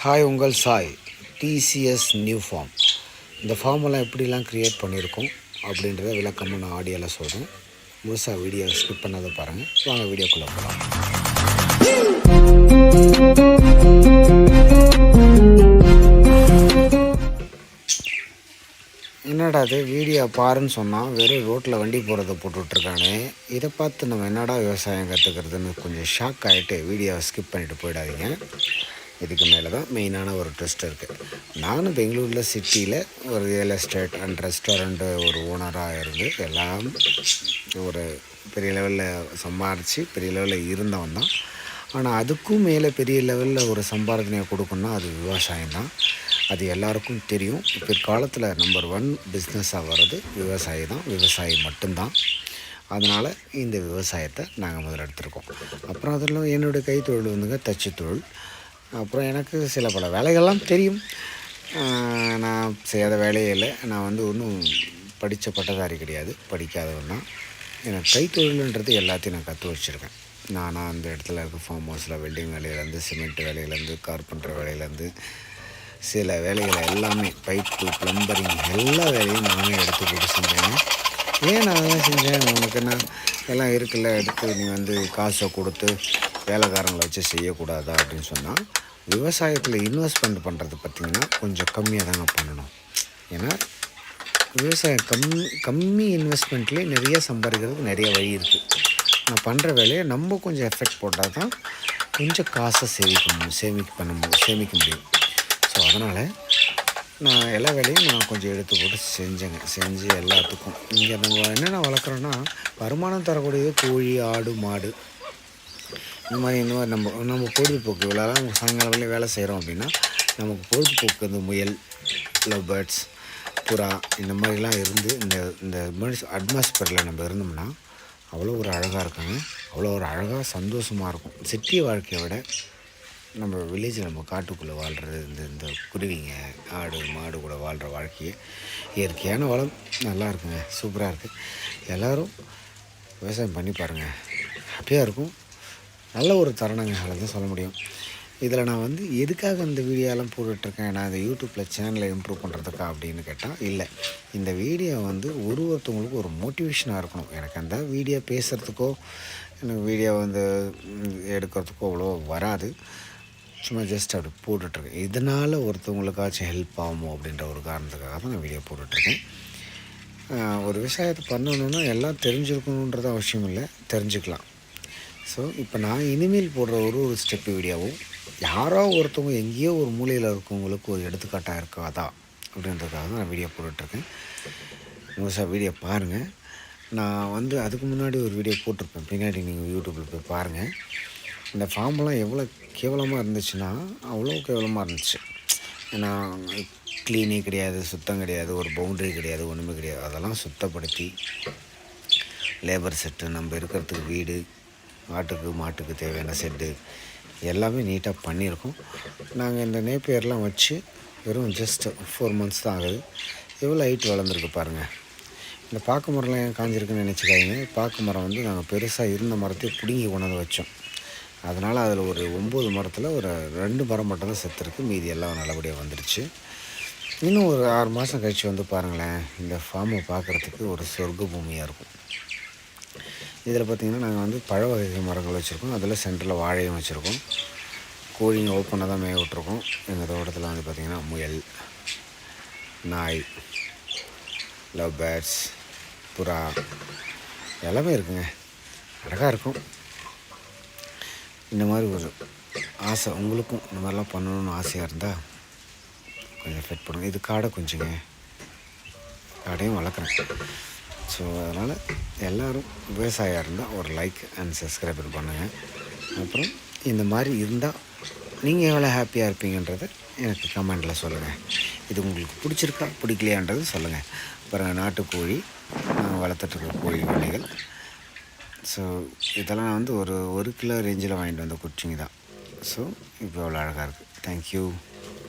Hi உங்கள் Sai TCS new form. இந்த ஃபார்மெல்லாம் எப்படிலாம் க்ரியேட் பண்ணியிருக்கோம் அப்படின்றத விளக்கமாக நான் ஆடியோவில் சொல்கிறேன். முழுசாக வீடியோ ஸ்கிப் பண்ணாத பாருங்கள். வாங்க வீடியோக்குள்ளே போகலாம். என்னடா அது வீடியோ பாருன்னு சொன்னால் வெறும் ரோட்டில் வண்டி போகிறத போட்டுட்ருக்கானே, இதை பார்த்து நம்ம என்னடா விவசாயம் கற்றுக்கிறதுன்னு கொஞ்சம் ஷாக் ஆகிட்டு வீடியோவை ஸ்கிப் பண்ணிவிட்டு போயிடாதீங்க. இதுக்கு மேலே தான் மெயினான ஒரு ட்விஸ்ட் இருக்குது. நானும் பெங்களூரில் சிட்டியில் ஒரு ரியல் எஸ்டேட் அண்ட் ரெஸ்டாரண்ட்டு ஒரு ஓனராக இருந்து எல்லாம் ஒரு பெரிய லெவலில் சம்பாரித்து பெரிய லெவலில் இருந்தவன் தான். ஆனால் அதுக்கும் மேலே பெரிய லெவலில் ஒரு சம்பாதனையை கொடுக்கணுன்னா அது விவசாயம் தான். அது எல்லாருக்கும் தெரியும். பிற்காலத்தில் நம்பர் 1 பிஸ்னஸாக வர்றது விவசாயி தான், விவசாயி மட்டும்தான். அதனால் இந்த விவசாயத்தை நாங்கள் முதல்ல எடுத்துருக்கோம். அப்புறம் அதில் என்னுடைய கைத்தொழில் வந்துங்க தச்சு தொழில். அப்புறம் எனக்கு சில பல வேலைகள்லாம் தெரியும். நான் செய்யாத வேலையே இல்லை. நான் ஒன்றும் படித்த பட்டதாரி கிடையாது, படிக்காதவன் தான். எனக்கு கைத்தொழில்ன்றது எல்லாத்தையும் நான் கற்று வச்சுருக்கேன். நானாக அந்த இடத்துல இருக்க ஃபார்ம் ஹவுஸில் வெல்டிங் வேலையிலேருந்து சிமெண்ட் வேலையிலேருந்து கார்பெண்டர் வேலையிலேருந்து சில வேலைகளை எல்லாமே பைப்பு ப்ளம்பரிங் எல்லா வேலையும் நானே எடுத்து போட்டு செஞ்சேன். ஏன் நான் தான் செஞ்சேன், உனக்கு என்ன எல்லாம் இருக்குல்ல, எடுத்து நீ காசை கொடுத்து வேலைக்காரங்களை வச்சு செய்யக்கூடாதா அப்படின்னு சொன்னால், விவசாயத்தில் இன்வெஸ்ட்மெண்ட் பண்ணுறது பார்த்திங்கன்னா கொஞ்சம் கம்மியாக தாங்க பண்ணணும். ஏன்னா விவசாயம் கம்மி இன்வெஸ்ட்மெண்ட்லேயே நிறைய சம்பாதிக்கிறதுக்கு நிறைய வழி இருக்குது. நான் பண்ணுற வேலையை நம்ம கொஞ்சம் எஃபெக்ட் போட்டால் தான் கொஞ்சம் காசை சேமிக்க முடியும். ஸோ அதனால் நான் எல்லா வேலையும் நான் கொஞ்சம் எடுத்து போட்டு செஞ்சு எல்லாத்துக்கும் இங்கே நம்ம என்னென்ன வளர்க்குறோன்னா, வருமானம் தரக்கூடியது கோழி, ஆடு, மாடு, இந்த மாதிரி நம்ம பொழுதுபோக்கு இவ்வளோலாம் சாயங்காலம் வேலை செய்கிறோம் அப்படின்னா நமக்கு பொழுதுபோக்கு முயல், லவ் பேர்ட்ஸ், புறா இந்த மாதிரிலாம் இருந்து இந்த அட்மாஸ்பியரில் நம்ம இருந்தோம்னா அவ்வளோ ஒரு அழகாக இருக்குங்க. அவ்வளோ ஒரு அழகாக சந்தோஷமாக இருக்கும். சிட்டி வாழ்க்கையை விட நம்ம வில்லேஜில் நம்ம காட்டுக்குள்ளே வாழ்கிறது, இந்த குருவிங்க, ஆடு, மாடு கூட வாழ்கிற வாழ்க்கையே இயற்கையான வளம் நல்லா இருக்குங்க, சூப்பராக இருக்குது. எல்லோரும் விவசாயம் பண்ணி பாருங்கள், ஹாப்பியாக இருக்கும். நல்ல ஒரு தருணங்க, தான் சொல்ல முடியும். இதில் நான் எதுக்காக இந்த வீடியோலாம் போட்டுட்ருக்கேன், நான் இந்த யூடியூப்பில் சேனலை இம்ப்ரூவ் பண்ணுறதுக்கா அப்படின்னு கேட்டால் இல்லை. இந்த வீடியோ ஒருத்தவங்களுக்கு ஒரு மோட்டிவேஷனாக இருக்கணும். எனக்கு அந்த வீடியோ பேசுகிறதுக்கோ எனக்கு வீடியோ எடுக்கிறதுக்கோ அவ்வளோ வராது. சும்மா ஜஸ்ட் அப்படி போட்டுட்ருக்கேன். இதனால் ஒருத்தவங்களுக்காச்சும் ஹெல்ப் ஆகுமோ அப்படின்ற ஒரு காரணத்துக்காக தான் நான் வீடியோ போட்டுட்ருக்கேன். ஒரு விவசாயத்தை பண்ணணுன்னா எல்லாம் தெரிஞ்சுருக்கணுன்றது அவசியம் இல்லை, தெரிஞ்சுக்கலாம். ஸோ இப்போ நான் இனிமேல் போடுற ஒரு ஸ்டெப்பு வீடியோவும் யாரோ ஒருத்தவங்க எங்கேயோ ஒரு மூலையில் இருக்கவங்களுக்கு ஒரு எடுத்துக்காட்டாக இருக்காதா அப்படின்றதுக்காக தான் நான் வீடியோ போட்டுட்ருக்கேன். முழுசாக வீடியோ பாருங்கள். நான் அதுக்கு முன்னாடி ஒரு வீடியோ போட்டிருப்பேன், பின்னாடி நீங்கள் யூடியூப்பில் போய் பாருங்கள். இந்த ஃபார்மெல்லாம் எவ்வளோ கேவலமாக இருந்துச்சுன்னா அவ்வளோ கேவலமாக இருந்துச்சு. ஏன்னா க்ளீனே கிடையாது, சுத்தம் கிடையாது, ஒரு பவுண்ட்ரி கிடையாது, ஒன்றுமே கிடையாது. அதெல்லாம் சுத்தப்படுத்தி லேபர் செட்டு, நம்ம இருக்கிறதுக்கு வீடு, ஆட்டுக்கு மாட்டுக்கு தேவையான செட்டு எல்லாமே நீட்டாக பண்ணியிருக்கோம். நாங்கள் இந்த நேப்பியர்லாம் வச்சு வெறும் ஜஸ்ட் 4 months தான் ஆகுது. எவ்வளோ ஹைட் வளர்ந்துருக்கு பாருங்கள். இந்த பாக்கு மரம்லாம் ஏன் காஞ்சிருக்குன்னு நினச்சிக்காதீங்க. பாக்கு மரம் நாங்கள் பெருசாக இருந்த மரத்தையும் பிடுங்கி கொண்டாந்து வச்சோம். அதனால் அதில் ஒரு 9 மரத்தில் ஒரு 2 மரம் மட்டும் தான் செத்துருக்கு, மீதி எல்லாம் நல்லபடியாக வந்துடுச்சு. இன்னும் ஒரு 6 மாதம் கழித்து பாருங்களேன், இந்த ஃபார்மை பார்க்குறதுக்கு ஒரு சொர்க்க பூமியாக இருக்கும். இதில் பார்த்திங்கன்னா நாங்கள் பழ வகை மரங்கள் வச்சுருக்கோம். அதில் சென்டரில் வாழையும் வச்சுருக்கோம். கோழிங்க ஓப்பனாக தான் மேய விட்ருக்கோம். எங்கள் தோட்டத்தில் பார்த்திங்கன்னா முயல், நாய், லவ் பேர்ட்ஸ், புறா எல்லாமே இருக்குங்க. அழகாக இருக்கும். இந்த மாதிரி ஒரு ஆசை உங்களுக்கும் இந்த மாதிரிலாம் பண்ணணுன்னு ஆசையாக இருந்தால் கொஞ்சம் ஃபிட் பண்ணுங்க. இது காடை குஞ்சுங்க, காடையும் வளர்க்குறேன். ஸோ அதனால் எல்லோரும் விவசாயியாக இருந்தால் ஒரு லைக் அண்ட் சப்ஸ்கிரைபர் பண்ணுங்கள். அப்புறம் இந்த மாதிரி இருந்தால் நீங்கள் எவ்வளோ ஹாப்பியாக இருப்பீங்கன்றதை எனக்கு கமெண்டில் சொல்லுங்கள். இது உங்களுக்கு பிடிச்சிருக்கா பிடிக்கலையான்றது சொல்லுங்கள். அப்புறம் நாட்டுக்கோழி வளர்த்துட்ருக்க கோழி வகைகள். ஸோ இதெல்லாம் நான் ஒரு கிலோ ரேஞ்சில் வாங்கிட்டு வந்த குச்சிங்க தான். ஸோ இப்போ அவ்வளோ அழகாக இருக்குது. தேங்க்யூ.